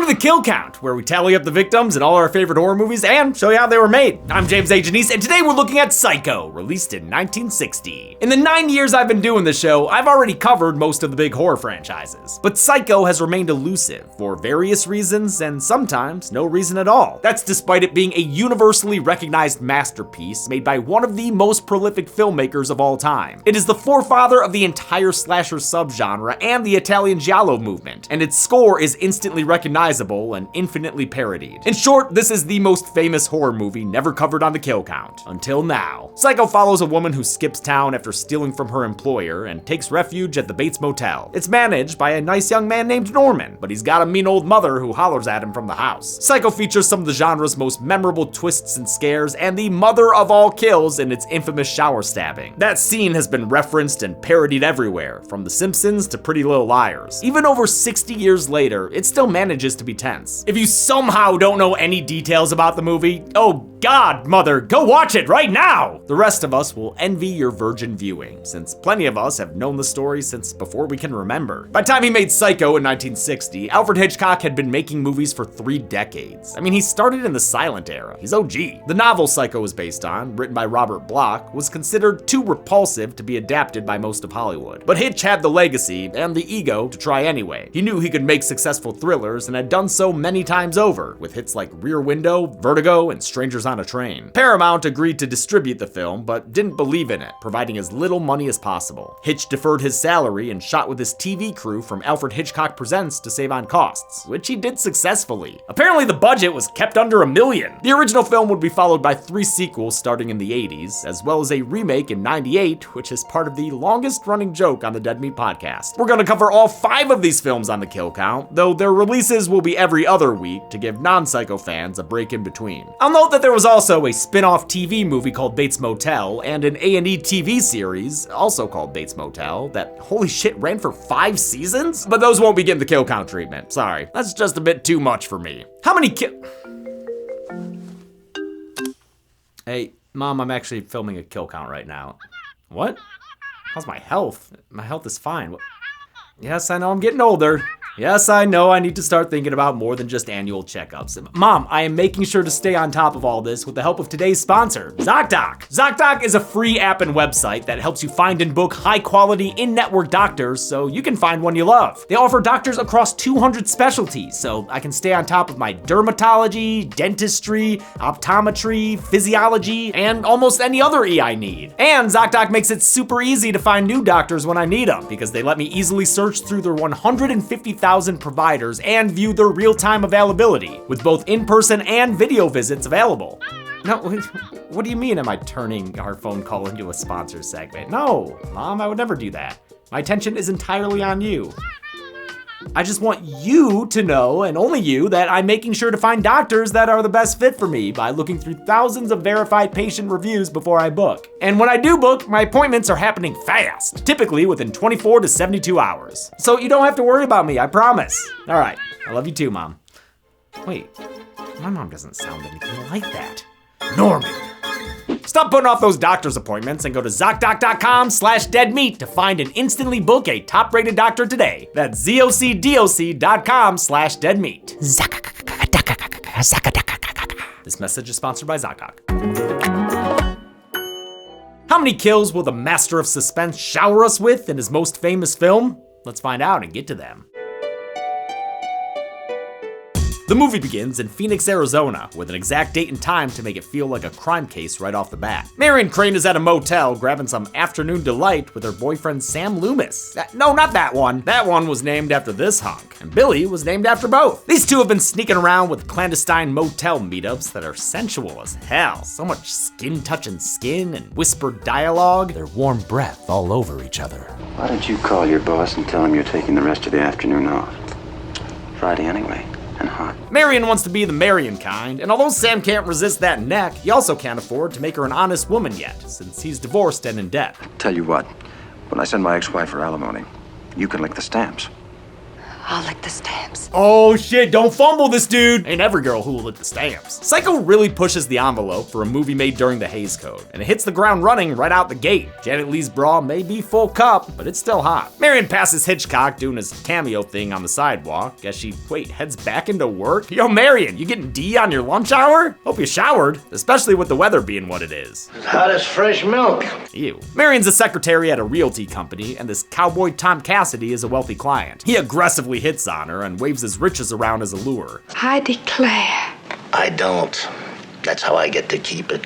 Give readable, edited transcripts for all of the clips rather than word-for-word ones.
to The Kill Count, where we tally up the victims in all our favorite horror movies and show you how they were made. I'm James A. Janice, and today we're looking at Psycho, released in 1960. In the 9 years I've been doing this show, I've already covered most of the big horror franchises. But Psycho has remained elusive for various reasons, and sometimes no reason at all. That's despite it being a universally recognized masterpiece made by one of the most prolific filmmakers of all time. It is the forefather of the entire slasher subgenre and the Italian giallo movement, and its score is instantly recognizable and infinitely parodied. In short, this is the most famous horror movie never covered on The Kill Count, until now. Psycho follows a woman who skips town after stealing from her employer and takes refuge at the Bates Motel. It's managed by a nice young man named Norman, but he's got a mean old mother who hollers at him from the house. Psycho features some of the genre's most memorable twists and scares and the mother of all kills in its infamous shower stabbing. That scene has been referenced and parodied everywhere, from The Simpsons to Pretty Little Liars. Even over 60 years later, it still manages to be tense. If you somehow don't know any details about the movie, oh God, mother, go watch it right now! The rest of us will envy your virgin viewing, since plenty of us have known the story since before we can remember. By the time he made Psycho in 1960, Alfred Hitchcock had been making movies for 3 decades. I mean, he started in the silent era. He's OG. The novel Psycho was based on, written by Robert Bloch, was considered too repulsive to be adapted by most of Hollywood. But Hitch had the legacy and the ego to try anyway. He knew he could make successful thrillers and had done so many times over, with hits like Rear Window, Vertigo, and Strangers on a Train. Paramount agreed to distribute the film, but didn't believe in it, providing as little money as possible. Hitch deferred his salary and shot with his TV crew from Alfred Hitchcock Presents to save on costs, which he did successfully. Apparently the budget was kept under $1 million. The original film would be followed by 3 sequels starting in the 80s, as well as a remake in 98, which is part of the longest running joke on the Dead Meat podcast. We're gonna cover all 5 of these films on The Kill Count, though their releases will be every other week to give non-Psycho fans a break in between. I'll note that there was also a spin-off TV movie called Bates Motel and an A&E TV series, also called Bates Motel, that, holy shit, ran for 5 seasons? But those won't be getting the Kill Count treatment. Sorry, that's just a bit too much for me. How many Hey, Mom, I'm actually filming a Kill Count right now. What? How's my health? My health is fine. Yes, I know I'm getting older. Yes, I know I need to start thinking about more than just annual checkups. Mom, I am making sure to stay on top of all this with the help of today's sponsor, ZocDoc. ZocDoc is a free app and website that helps you find and book high-quality in-network doctors so you can find one you love. They offer doctors across 200 specialties, so I can stay on top of my dermatology, dentistry, optometry, physiology, and almost any other I need. And ZocDoc makes it super easy to find new doctors when I need them, because they let me easily search through their 150,000 providers and view their real-time availability, with both in-person and video visits available. No, what do you mean am I turning our phone call into a sponsor segment? No, Mom, I would never do that. My attention is entirely on you. I just want you to know, and only you, that I'm making sure to find doctors that are the best fit for me by looking through thousands of verified patient reviews before I book. And when I do book, my appointments are happening fast, typically within 24 to 72 hours. So you don't have to worry about me, I promise. All right, I love you too, Mom. Wait, my mom doesn't sound anything like that. Norman. Stop putting off those doctor's appointments and go to ZocDoc.com/deadmeat to find and instantly book a top-rated doctor today. That's ZocDoc.com/deadmeat. This message is sponsored by ZocDoc. How many kills will the master of suspense shower us with in his most famous film? Let's find out and get to them. The movie begins in Phoenix, Arizona, with an exact date and time to make it feel like a crime case right off the bat. Marion Crane is at a motel grabbing some afternoon delight with her boyfriend Sam Loomis. No, not that one. That one was named after this hunk, and Billy was named after both. These two have been sneaking around with clandestine motel meetups that are sensual as hell. So much skin touching skin and whispered dialogue, their warm breath all over each other. Why don't you call your boss and tell him you're taking the rest of the afternoon off? Friday anyway. And hot. Marion wants to be the Marion kind, and although Sam can't resist that neck, he also can't afford to make her an honest woman yet, since he's divorced and in debt. Tell you what, when I send my ex-wife for alimony, you can lick the stamps. I'll lick the stamps. Oh shit, don't fumble this dude. Ain't every girl who will lick the stamps. Psycho really pushes the envelope for a movie made during the Hays Code, and it hits the ground running right out the gate. Janet Leigh's bra may be full cup, but it's still hot. Marion passes Hitchcock doing his cameo thing on the sidewalk as she, heads back into work. Yo, Marion, you getting D on your lunch hour? Hope you showered, especially with the weather being what it is. As hot as fresh milk. Ew. Marion's a secretary at a realty company, and this cowboy Tom Cassidy is a wealthy client. He aggressively hits on her and waves his riches around as a lure. I declare. I don't. That's how I get to keep it.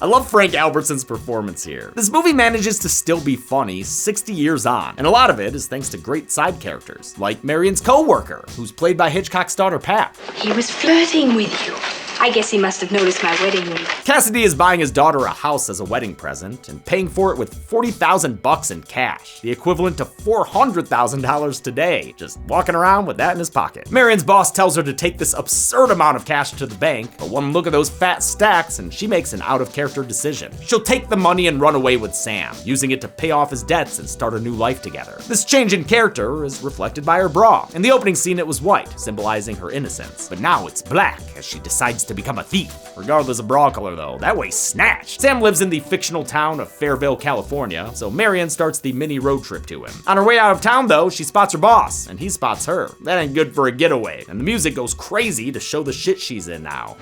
I love Frank Albertson's performance here. This movie manages to still be funny 60 years on, and a lot of it is thanks to great side characters, like Marion's co-worker, who's played by Hitchcock's daughter, Pat. He was flirting with you. I guess he must have noticed my wedding ring. Cassidy is buying his daughter a house as a wedding present and paying for it with $40,000 in cash, the equivalent to $400,000 today, just walking around with that in his pocket. Marion's boss tells her to take this absurd amount of cash to the bank, but one look at those fat stacks and she makes an out-of-character decision. She'll take the money and run away with Sam, using it to pay off his debts and start a new life together. This change in character is reflected by her bra. In the opening scene it was white, symbolizing her innocence, but now it's black as she decides to become a thief. Regardless of bra color though, that way snatched. Sam lives in the fictional town of Fairville, California, so Marion starts the mini road trip to him. On her way out of town though, she spots her boss, and he spots her. That ain't good for a getaway, and the music goes crazy to show the shit she's in now.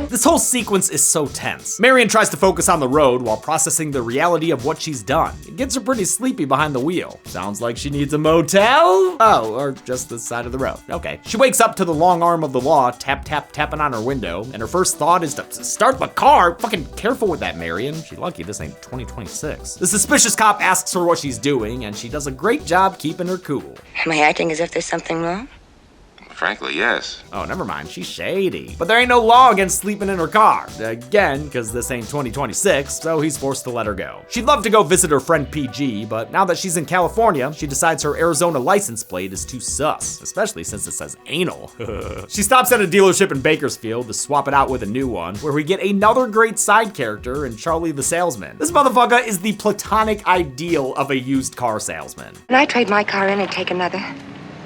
This whole sequence is so tense. Marion tries to focus on the road while processing the reality of what she's done. It gets her pretty sleepy behind the wheel. Sounds like she needs a motel? Oh, or just the side of the road. Okay. She wakes up to the long arm of the law tapping on her window, and her first thought is to start the car. Fucking careful with that, Marion. She's lucky this ain't 2026. The suspicious cop asks her what she's doing, and she does a great job keeping her cool. Am I acting as if there's something wrong? Frankly, yes. Oh, never mind, she's shady. But there ain't no law against sleeping in her car. Again, because this ain't 2026, so he's forced to let her go. She'd love to go visit her friend PG, but now that she's in California, she decides her Arizona license plate is too sus, especially since it says anal. She stops at a dealership in Bakersfield to swap it out with a new one, where we get another great side character in Charlie the salesman. This motherfucker is the platonic ideal of a used car salesman. Can I trade my car in and take another?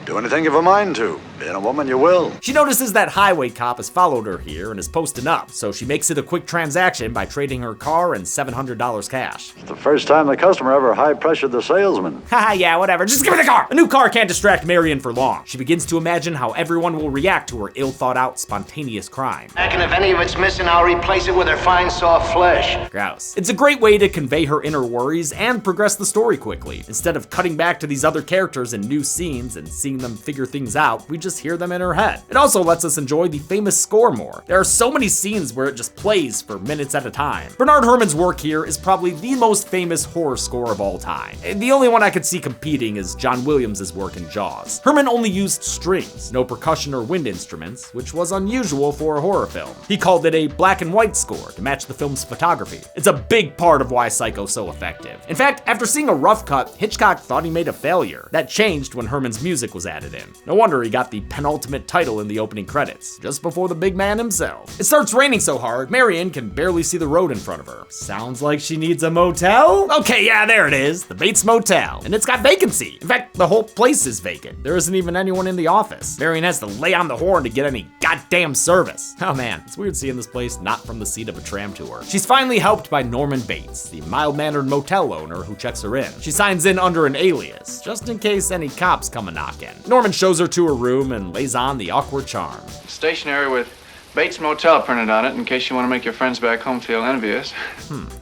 Do anything you've a mind to. Being a woman, you will. She notices that highway cop has followed her here and is posting up, so she makes it a quick transaction by trading her car and $700 cash. It's the first time the customer ever high-pressured the salesman. Haha, yeah, whatever, just give me the car! A new car can't distract Marion for long. She begins to imagine how everyone will react to her ill-thought-out, spontaneous crime. And if any of it's missing, I'll replace it with her fine, soft flesh. Gross. It's a great way to convey her inner worries and progress the story quickly. Instead of cutting back to these other characters in new scenes and seeing them figure things out, we just hear them in her head. It also lets us enjoy the famous score more. There are so many scenes where it just plays for minutes at a time. Bernard Herrmann's work here is probably the most famous horror score of all time. The only one I could see competing is John Williams' work in Jaws. Herrmann only used strings, no percussion or wind instruments, which was unusual for a horror film. He called it a black and white score to match the film's photography. It's a big part of why Psycho's so effective. In fact, after seeing a rough cut, Hitchcock thought he made a failure. That changed when Herrmann's music was added in. No wonder he got the penultimate title in the opening credits, just before the big man himself. It starts raining so hard, Marion can barely see the road in front of her. Sounds like she needs a motel? Okay, yeah, there it is, the Bates Motel. And it's got vacancy. In fact, the whole place is vacant. There isn't even anyone in the office. Marion has to lay on the horn to get any goddamn service. Oh man, it's weird seeing this place not from the seat of a tram tour. She's finally helped by Norman Bates, the mild-mannered motel owner who checks her in. She signs in under an alias, just in case any cops come a-knocking. Norman shows her to her room and lays on the awkward charm. Stationery with Bates Motel printed on it in case you want to make your friends back home feel envious.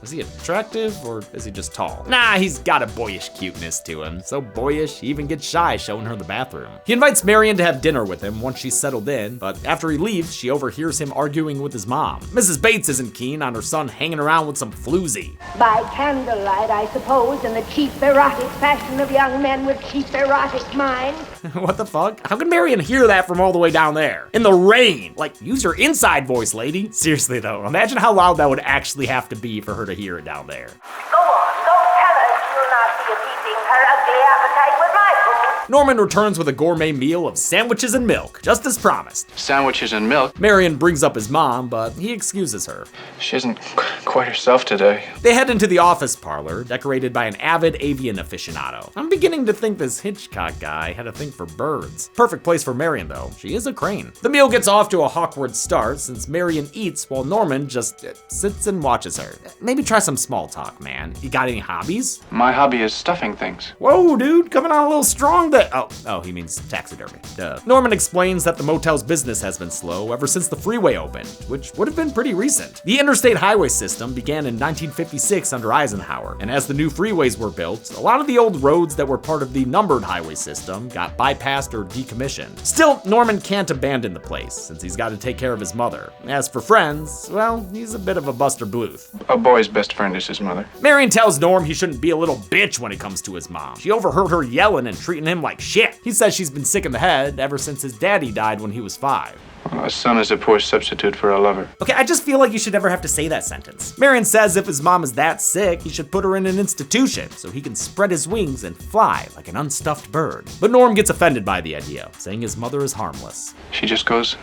Is he attractive or is he just tall? Nah, he's got a boyish cuteness to him. So boyish, he even gets shy showing her the bathroom. He invites Marion to have dinner with him once she's settled in, but after he leaves, she overhears him arguing with his mom. Mrs. Bates isn't keen on her son hanging around with some floozy. By candlelight, I suppose, in the cheap erotic fashion of young men with cheap erotic minds. What the fuck? How can Marion hear that from all the way down there? In the rain! Like, use your inside voice, lady. Seriously though, imagine how loud that would actually have to be for her to hear it down there. Go on, don't tell her she'll not be feeding her ugly appetite with my food. Norman returns with a gourmet meal of sandwiches and milk, just as promised. Sandwiches and milk. Marion brings up his mom, but he excuses her. She isn't quite herself today. They head into the office parlor, decorated by an avid avian aficionado. I'm beginning to think this Hitchcock guy had a thing for birds. Perfect place for Marion, though. She is a crane. The meal gets off to a awkward start since Marion eats while Norman just sits and watches her. Maybe try some small talk, man. You got any hobbies? My hobby is stuffing things. Whoa, dude, coming on a little strong there. Oh, he means taxidermy. Duh. Norman explains that the motel's business has been slow ever since the freeway opened, which would have been pretty recent. The interstate highway system began in 1956 under Eisenhower, and as the new freeways were built, a lot of the old roads that were part of the numbered highway system got bypassed or decommissioned. Still, Norman can't abandon the place, since he's got to take care of his mother. As for friends, well, he's a bit of a Buster Bluth. A boy's best friend is his mother. Marion tells Norm he shouldn't be a little bitch when it comes to his mom. She overheard her yelling and treating him like shit. He says she's been sick in the head ever since his daddy died when he was 5. A son is a poor substitute for a lover. Okay, I just feel like you should never have to say that sentence. Marion says if his mom is that sick, he should put her in an institution so he can spread his wings and fly like an unstuffed bird. But Norm gets offended by the idea, saying his mother is harmless. She just goes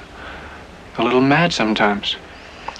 a little mad sometimes.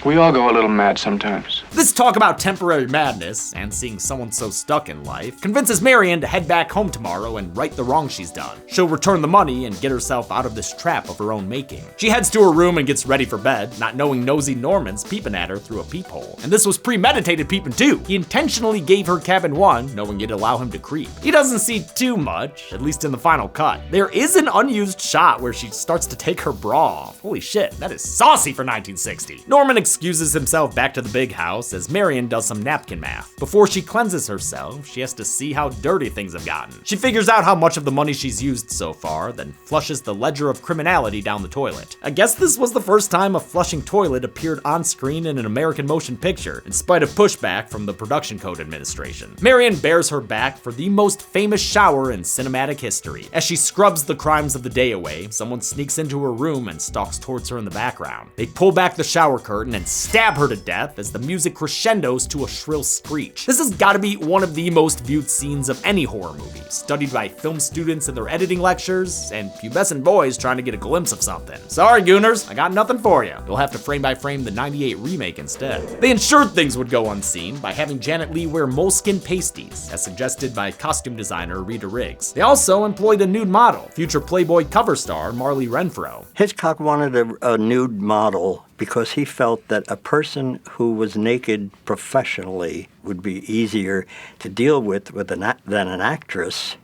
We all go a little mad sometimes. This talk about temporary madness and seeing someone so stuck in life convinces Marion to head back home tomorrow and right the wrong she's done. She'll return the money and get herself out of this trap of her own making. She heads to her room and gets ready for bed, not knowing nosy Norman's peeping at her through a peephole. And this was premeditated peeping too. He intentionally gave her cabin 1, knowing it'd allow him to creep. He doesn't see too much, at least in the final cut. There is an unused shot where she starts to take her bra off. Holy shit, that is saucy for 1960. Norman excuses himself back to the big house as Marion does some napkin math. Before she cleanses herself, she has to see how dirty things have gotten. She figures out how much of the money she's used so far, then flushes the ledger of criminality down the toilet. I guess this was the first time a flushing toilet appeared on screen in an American motion picture, in spite of pushback from the Production Code Administration. Marion bears her back for the most famous shower in cinematic history. As she scrubs the crimes of the day away, someone sneaks into her room and stalks towards her in the background. They pull back the shower curtain and stab her to death as the music crescendos to a shrill screech. This has gotta be one of the most viewed scenes of any horror movie, studied by film students in their editing lectures, and pubescent boys trying to get a glimpse of something. Sorry, Gooners, I got nothing for you. You'll have to frame by frame the 98 remake instead. They ensured things would go unseen by having Janet Leigh wear moleskin pasties, as suggested by costume designer Rita Riggs. They also employed a nude model, future Playboy cover star Marley Renfro. Hitchcock wanted a nude model because he felt that a person who was naked professionally would be easier to deal with than an actress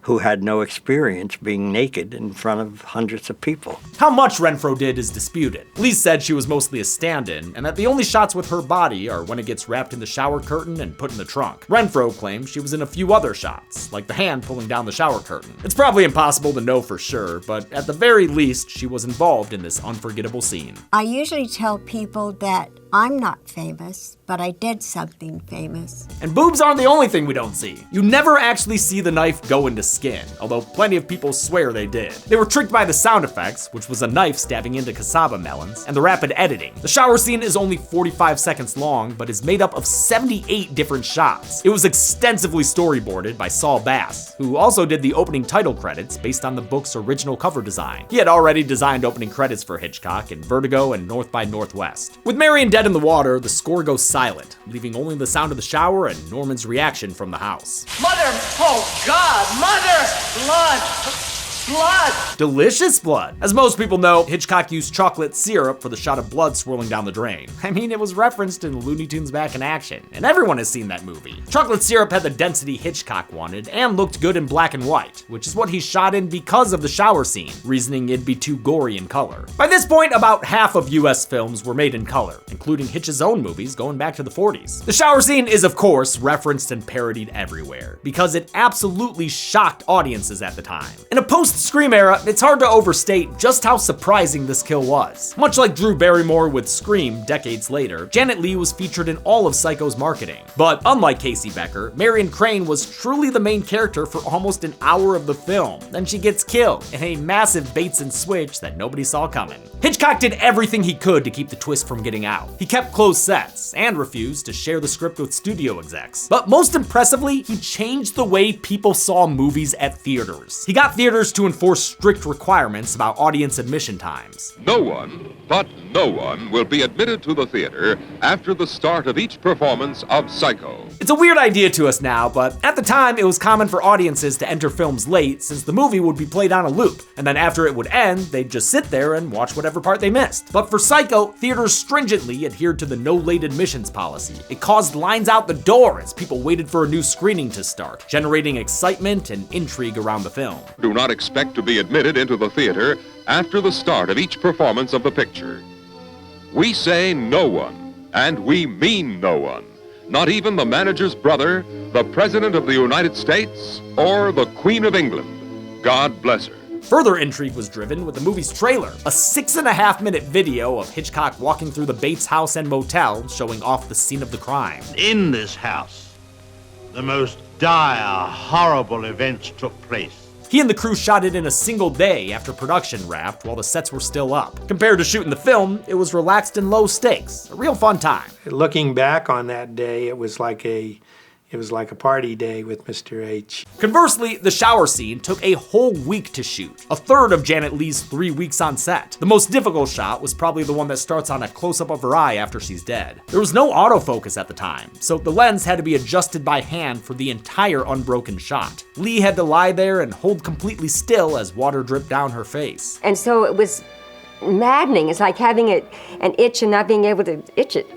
who had no experience being naked in front of hundreds of people. How much Renfro did is disputed. Lee said she was mostly a stand-in, and that the only shots with her body are when it gets wrapped in the shower curtain and put in the trunk. Renfro claims she was in a few other shots, like the hand pulling down the shower curtain. It's probably impossible to know for sure, but at the very least, she was involved in this unforgettable scene. I usually tell people that I'm not famous, but I did something famous. And boobs aren't the only thing we don't see. You never actually see the knife go into skin, although plenty of people swear they did. They were tricked by the sound effects, which was a knife stabbing into cassava melons, and the rapid editing. The shower scene is only 45 seconds long, but is made up of 78 different shots. It was extensively storyboarded by Saul Bass, who also did the opening title credits based on the book's original cover design. He had already designed opening credits for Hitchcock in Vertigo and North by Northwest. With Marion dead in the water, the score goes silent, leaving only the sound of the shower and Norman's reaction from the house. Mother! Oh, God! Mother! Blood! Blood! Delicious blood. As most people know, Hitchcock used chocolate syrup for the shot of blood swirling down the drain. I mean, it was referenced in Looney Tunes Back in Action, and everyone has seen that movie. Chocolate syrup had the density Hitchcock wanted and looked good in black and white, which is what he shot in because of the shower scene, reasoning it'd be too gory in color. By this point, about half of US films were made in color, including Hitch's own movies going back to the 40s. The shower scene is, of course, referenced and parodied everywhere, because it absolutely shocked audiences at the time. In a post Post-Scream era, it's hard to overstate just how surprising this kill was. Much like Drew Barrymore with Scream decades later, Janet Leigh was featured in all of Psycho's marketing. But unlike Casey Becker, Marion Crane was truly the main character for almost an hour of the film. Then she gets killed in a massive baits and switch that nobody saw coming. Hitchcock did everything he could to keep the twist from getting out. He kept closed sets and refused to share the script with studio execs. But most impressively, he changed the way people saw movies at theaters. He got theaters to enforce strict requirements about audience admission times. No one, but no one, will be admitted to the theater after the start of each performance of Psycho. It's a weird idea to us now, but at the time it was common for audiences to enter films late since the movie would be played on a loop, and then after it would end, they'd just sit there and watch whatever part they missed. But for Psycho, theaters stringently adhered to the no late admissions policy. It caused lines out the door as people waited for a new screening to start, generating excitement and intrigue around the film. Do not expect to be admitted into the theater after the start of each performance of the picture. We say no one, and we mean no one. Not even the manager's brother, the President of the United States, or the Queen of England. God bless her. Further intrigue was driven with the movie's trailer, a 6.5-minute video of Hitchcock walking through the Bates house and motel, showing off the scene of the crime. In this house, the most dire, horrible events took place. He and the crew shot it in a single day after production wrapped while the sets were still up. Compared to shooting the film, it was relaxed and low stakes, a real fun time. Looking back on that day, it was like a party day with Mr. H. Conversely, the shower scene took a whole week to shoot, a third of Janet Leigh's 3 weeks on set. The most difficult shot was probably the one that starts on a close-up of her eye after she's dead. There was no autofocus at the time, so the lens had to be adjusted by hand for the entire unbroken shot. Leigh had to lie there and hold completely still as water dripped down her face. And so it was maddening. It's like having an itch and not being able to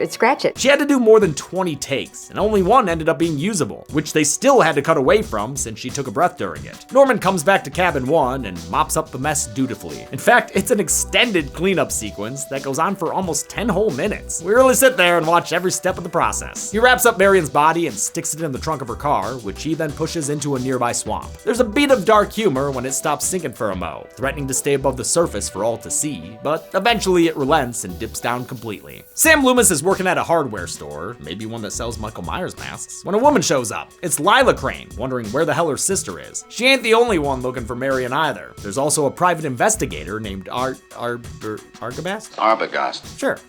scratch it. She had to do more than 20 takes, and only one ended up being usable, which they still had to cut away from since she took a breath during it. Norman comes back to cabin 1 and mops up the mess dutifully. In fact, it's an extended cleanup sequence that goes on for almost 10 whole minutes. We really sit there and watch every step of the process. He wraps up Marion's body and sticks it in the trunk of her car, which he then pushes into a nearby swamp. There's a beat of dark humor when it stops sinking for a mo, threatening to stay above the surface for all to see, but eventually it relents and dips down completely. Sam Loomis is working at a hardware store, maybe one that sells Michael Myers masks, when a woman shows up. It's Lila Crane, wondering where the hell her sister is. She ain't the only one looking for Marion either. There's also a private investigator named Arbogast? Arbogast. Sure.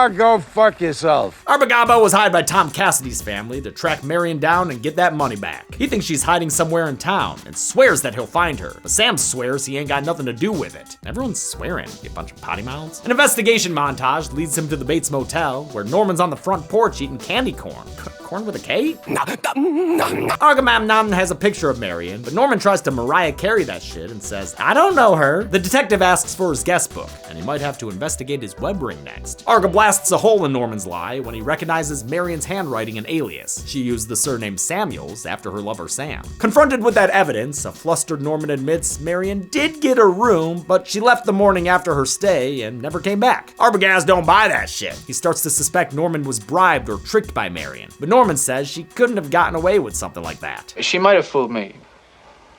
Go fuck yourself. Arbogast was hired by Tom Cassidy's family to track Marion down and get that money back. He thinks she's hiding somewhere in town and swears that he'll find her, but Sam swears he ain't got nothing to do with it. Everyone's swearing, you bunch of potty mouths. An investigation montage leads him to the Bates Motel, where Norman's on the front porch eating candy corn. Corn with a K? Agamemnon has a picture of Marion, but Norman tries to Mariah Carey that shit and says, I don't know her. The detective asks for his guest book, and he might have to investigate his web ring next. Arga blasts a hole in Norman's lie when he recognizes Marion's handwriting and alias. She used the surname Samuels after her lover Sam. Confronted with that evidence, a flustered Norman admits Marion did get a room, but she left the morning after her stay and never came back. Arbogast don't buy that shit. He starts to suspect Norman was bribed or tricked by Marion, but Norman says she couldn't have gotten away with something like that. She might have fooled me,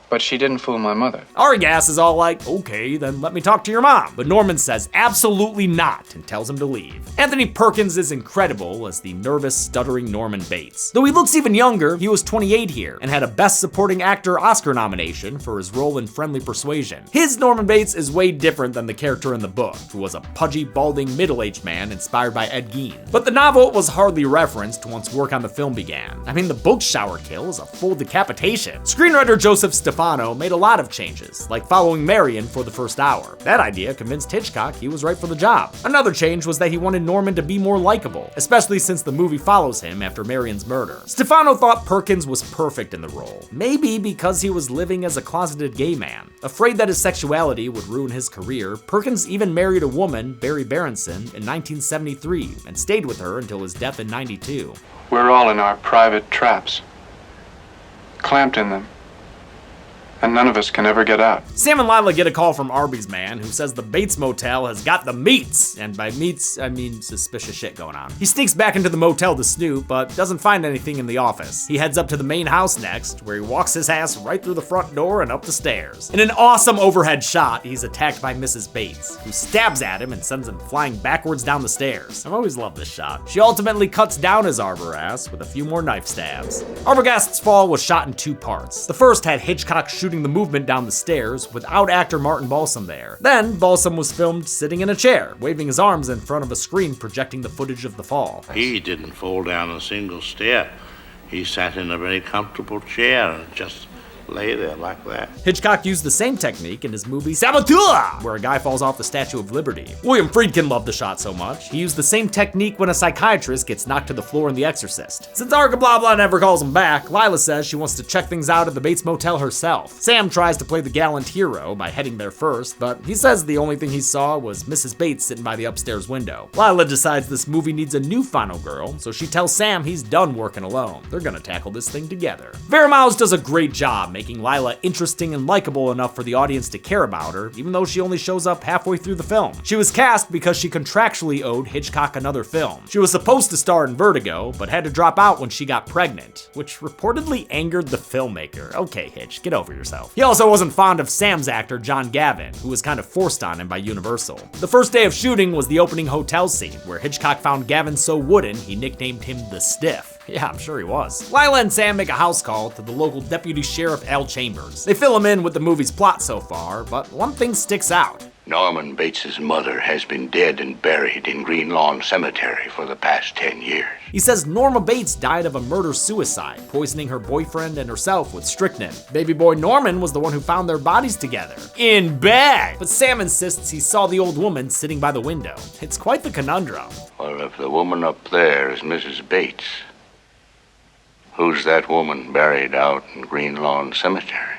but she didn't fool my mother. Arbogast is all like, okay, then let me talk to your mom. But Norman says absolutely not and tells him to leave. Anthony Perkins is incredible as the nervous, stuttering Norman Bates. Though he looks even younger, he was 28 here and had a Best Supporting Actor Oscar nomination for his role in Friendly Persuasion. His Norman Bates is way different than the character in the book, who was a pudgy, balding, middle-aged man inspired by Ed Gein. But the novel was hardly referenced once work on the film began. I mean, the book shower kill is a full decapitation. Screenwriter Joseph Stefano made a lot of changes, like following Marion for the first hour. That idea convinced Hitchcock he was right for the job. Another change was that he wanted Norman to be more likable, especially since the movie follows him after Marion's murder. Stefano thought Perkins was perfect in the role, maybe because he was living as a closeted gay man. Afraid that his sexuality would ruin his career, Perkins even married a woman, Barry Berenson, in 1973 and stayed with her until his death in 92. We're all in our private traps, clamped in them. and none of us can ever get out. Sam and Lila get a call from Arby's man, who says the Bates Motel has got the meats. And by meats, I mean suspicious shit going on. He sneaks back into the motel to snoop, but doesn't find anything in the office. He heads up to the main house next, where he walks his ass right through the front door and up the stairs. In an awesome overhead shot, he's attacked by Mrs. Bates, who stabs at him and sends him flying backwards down the stairs. I've always loved this shot. She ultimately cuts down his Arbogast with a few more knife stabs. Arbogast's fall was shot in 2 parts. The first had Hitchcock shooting the movement down the stairs without actor Martin Balsam there. Then, Balsam was filmed sitting in a chair, waving his arms in front of a screen projecting the footage of the fall. He didn't fall down a single stair. He sat in a very comfortable chair and just lay there like that. Hitchcock used the same technique in his movie Saboteur, where a guy falls off the Statue of Liberty. William Friedkin loved the shot so much, he used the same technique when a psychiatrist gets knocked to the floor in The Exorcist. Since Arca Blah Blah never calls him back, Lila says she wants to check things out at the Bates Motel herself. Sam tries to play the gallant hero by heading there first, but he says the only thing he saw was Mrs. Bates sitting by the upstairs window. Lila decides this movie needs a new final girl, so she tells Sam he's done working alone. They're gonna tackle this thing together. Vera Miles does a great job making Lila interesting and likable enough for the audience to care about her, even though she only shows up halfway through the film. She was cast because she contractually owed Hitchcock another film. She was supposed to star in Vertigo, but had to drop out when she got pregnant, which reportedly angered the filmmaker. Okay, Hitch, get over yourself. He also wasn't fond of Sam's actor, John Gavin, who was kind of forced on him by Universal. The first day of shooting was the opening hotel scene, where Hitchcock found Gavin so wooden, he nicknamed him the Stiff. Yeah, I'm sure he was. Lila and Sam make a house call to the local Deputy Sheriff Al Chambers. They fill him in with the movie's plot so far, but one thing sticks out. Norman Bates's mother has been dead and buried in Green Lawn Cemetery for the past 10 years. He says Norma Bates died of a murder-suicide, poisoning her boyfriend and herself with strychnine. Baby boy Norman was the one who found their bodies together. In bed! But Sam insists he saw the old woman sitting by the window. It's quite the conundrum. Well, if the woman up there is Mrs. Bates, who's that woman buried out in Green Lawn Cemetery?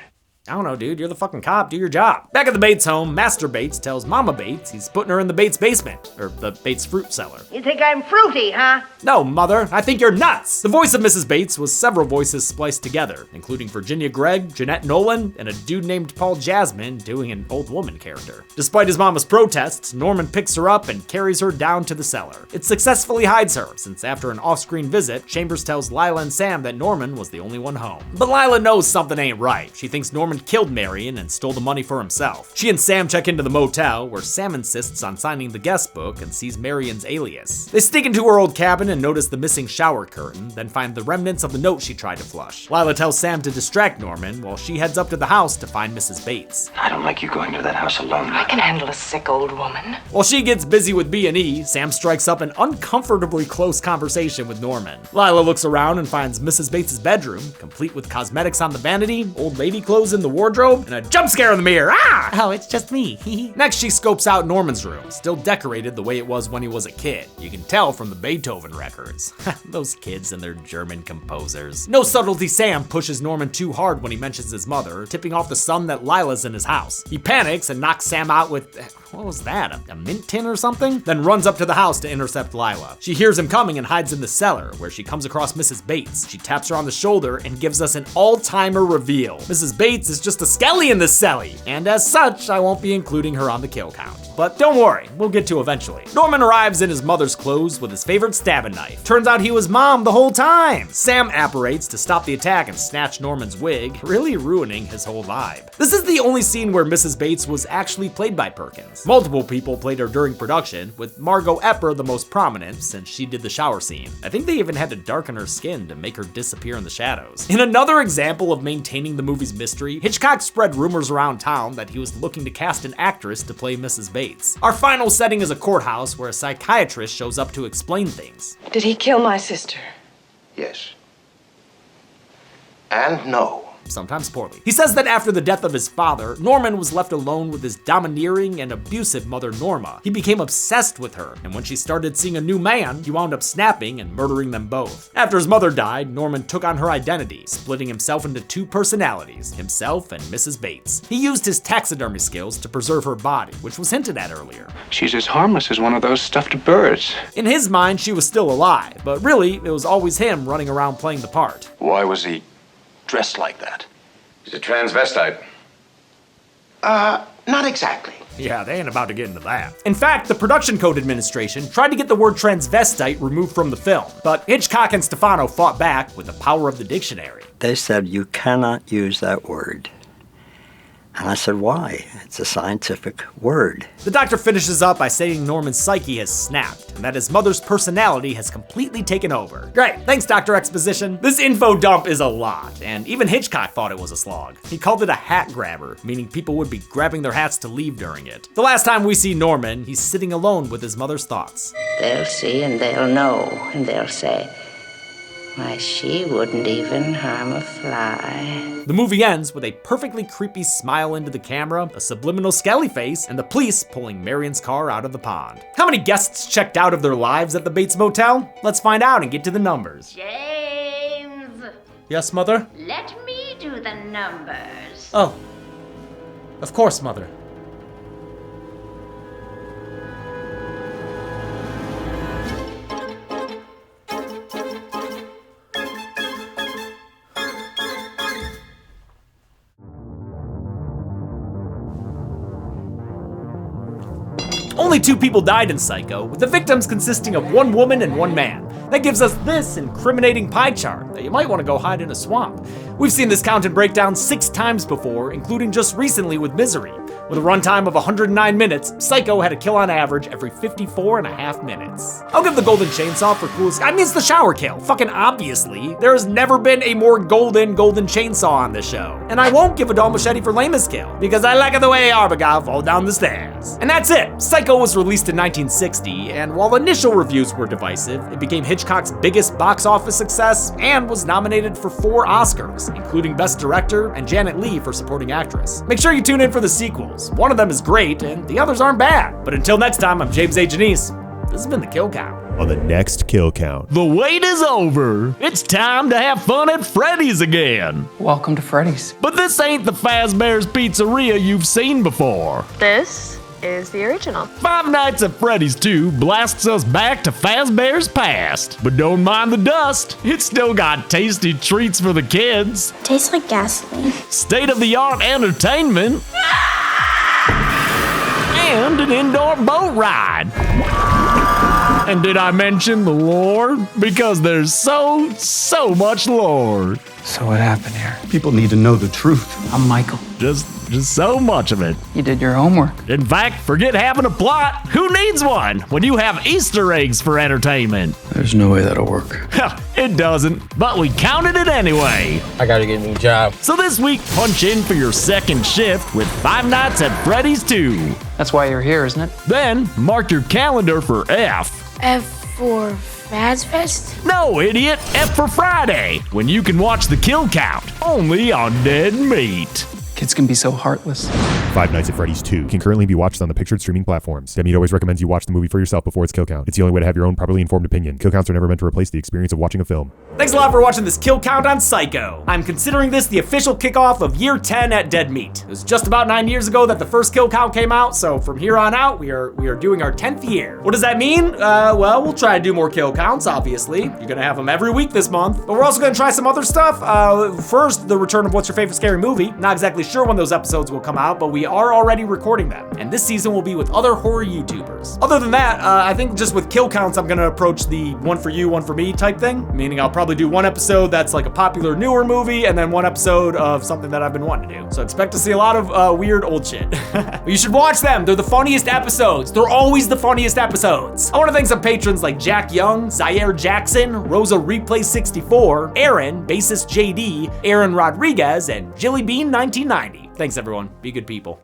I don't know, dude. You're the fucking cop. Do your job. Back at the Bates home, Master Bates tells Mama Bates he's putting her in the Bates basement, or the Bates fruit cellar. You think I'm fruity, huh? No, Mother. I think you're nuts. The voice of Mrs. Bates was several voices spliced together, including Virginia Gregg, Jeanette Nolan, and a dude named Paul Jasmine doing an old woman character. Despite his mama's protests, Norman picks her up and carries her down to the cellar. It successfully hides her, since after an off-screen visit, Chambers tells Lila and Sam that Norman was the only one home. But Lila knows something ain't right. She thinks Norman killed Marion and stole the money for himself. She and Sam check into the motel, where Sam insists on signing the guest book and sees Marion's alias. They sneak into her old cabin and notice the missing shower curtain, then find the remnants of the note she tried to flush. Lila tells Sam to distract Norman, while she heads up to the house to find Mrs. Bates. I don't like you going to that house alone. I can handle a sick old woman. While she gets busy with B&E, Sam strikes up an uncomfortably close conversation with Norman. Lila looks around and finds Mrs. Bates' bedroom, complete with cosmetics on the vanity, old lady clothes in the wardrobe, and a jump scare in the mirror. Ah! Oh, it's just me. Next, she scopes out Norman's room, still decorated the way it was when he was a kid. You can tell from the Beethoven records. Those kids and their German composers. No subtlety, Sam pushes Norman too hard when he mentions his mother, tipping off the son that Lila's in his house. He panics and knocks Sam out with, what was that, a mint tin or something? Then runs up to the house to intercept Lila. She hears him coming and hides in the cellar, where she comes across Mrs. Bates. She taps her on the shoulder and gives us an all-timer reveal. Mrs. Bates is just a skelly in the celly, and as such, I won't be including her on the kill count. But don't worry, we'll get to eventually. Norman arrives in his mother's clothes with his favorite stabbing knife. Turns out he was Mom the whole time. Sam apparates to stop the attack and snatch Norman's wig, really ruining his whole vibe. This is the only scene where Mrs. Bates was actually played by Perkins. Multiple people played her during production, with Margot Epper the most prominent since she did the shower scene. I think they even had to darken her skin to make her disappear in the shadows. In another example of maintaining the movie's mystery, Hitchcock spread rumors around town that he was looking to cast an actress to play Mrs. Bates. Our final setting is a courthouse where a psychiatrist shows up to explain things. Did he kill my sister? Yes. And no. Sometimes poorly. He says that after the death of his father, Norman was left alone with his domineering and abusive mother Norma. He became obsessed with her, and when she started seeing a new man, he wound up snapping and murdering them both. After his mother died, Norman took on her identity, splitting himself into two personalities, himself and Mrs. Bates. He used his taxidermy skills to preserve her body, which was hinted at earlier. She's as harmless as one of those stuffed birds. In his mind, she was still alive, but really, it was always him running around playing the part. Why was he dressed like that? He's a transvestite. Not exactly. Yeah, they ain't about to get into that. In fact, the Production Code Administration tried to get the word transvestite removed from the film, but Hitchcock and Stefano fought back with the power of the dictionary. They said, you cannot use that word. And I said, why? It's a scientific word. The doctor finishes up by saying Norman's psyche has snapped, and that his mother's personality has completely taken over. Great, thanks Dr. Exposition. This info dump is a lot, and even Hitchcock thought it was a slog. He called it a hat grabber, meaning people would be grabbing their hats to leave during it. The last time we see Norman, he's sitting alone with his mother's thoughts. They'll see and they'll know, and they'll say, why, she wouldn't even harm a fly. The movie ends with a perfectly creepy smile into the camera, a subliminal skelly face, and the police pulling Marion's car out of the pond. How many guests checked out of their lives at the Bates Motel? Let's find out and get to the numbers. James! Yes, Mother? Let me do the numbers. Oh, of course, Mother. Only 2 people died in Psycho, with the victims consisting of 1 woman and 1 man. That gives us this incriminating pie chart that you might want to go hide in a swamp. We've seen this count and breakdown 6 times before, including just recently with Misery. With a runtime of 109 minutes, Psycho had a kill on average every 54.5 minutes. I'll give the golden chainsaw for coolest. I mean, it's the shower kill. Fucking obviously. There has never been a more golden chainsaw on this show. And I won't give a dull machete for lamest kill, because I like the way Arbogast fall down the stairs. And that's it. Psycho was released in 1960, and while initial reviews were divisive, it became Hitchcock's biggest box office success and was nominated for 4 Oscars, including Best Director and Janet Leigh for Supporting Actress. Make sure you tune in for the sequels. One of them is great, and the others aren't bad. But until next time, I'm James A. Janice. This has been The Kill Count. On the next Kill Count. The wait is over. It's time to have fun at Freddy's again. Welcome to Freddy's. But this ain't the Fazbear's Pizzeria you've seen before. This is the original. Five Nights at Freddy's 2 blasts us back to Fazbear's past. But don't mind the dust. It's still got tasty treats for the kids. Tastes like gasoline. State-of-the-art entertainment. And an indoor boat ride. And did I mention the lore? Because there's so much lore. So what happened here? People need to know the truth. I'm Michael. Just so much of it. You did your homework. In fact, forget having a plot. Who needs one when you have Easter eggs for entertainment? There's no way that'll work. It doesn't, but we counted it anyway. I gotta get a new job. So this week, punch in for your second shift with Five Nights at Freddy's 2. That's why you're here, isn't it? Then, mark your calendar for F. F for Fazfest? No, idiot. F for Friday, when you can watch The Kill Count, only on Dead Meat. Kids can be so heartless. Five Nights at Freddy's 2 can currently be watched on the pictured streaming platforms. Dead Meat always recommends you watch the movie for yourself before its kill count. It's the only way to have your own properly informed opinion. Kill counts are never meant to replace the experience of watching a film. Thanks a lot for watching this Kill Count on Psycho. I'm considering this the official kickoff of year 10 at Dead Meat. It was just about 9 years ago that the first Kill Count came out, so from here on out, we are doing our 10th year. What does that mean? Well, we'll try to do more Kill Counts, obviously. You're gonna have them every week this month, but we're also gonna try some other stuff. First, the return of What's Your Favorite Scary Movie. Not exactly sure when those episodes will come out, but we are already recording them, and this season will be with other horror YouTubers. Other than that, I think just with Kill Counts, I'm gonna approach the one for you, one for me type thing, meaning I'll probably do one episode that's like a popular newer movie, and then one episode of something that I've been wanting to do. So expect to see a lot of weird old shit. But you should watch them. They're the funniest episodes. They're always the funniest episodes. I want to thank some patrons like Jack Young, Zaire Jackson, Rosa Replay 64, Aaron, Bassist JD, Aaron Rodriguez, and Jilly Bean 1990. Thanks everyone. Be good people.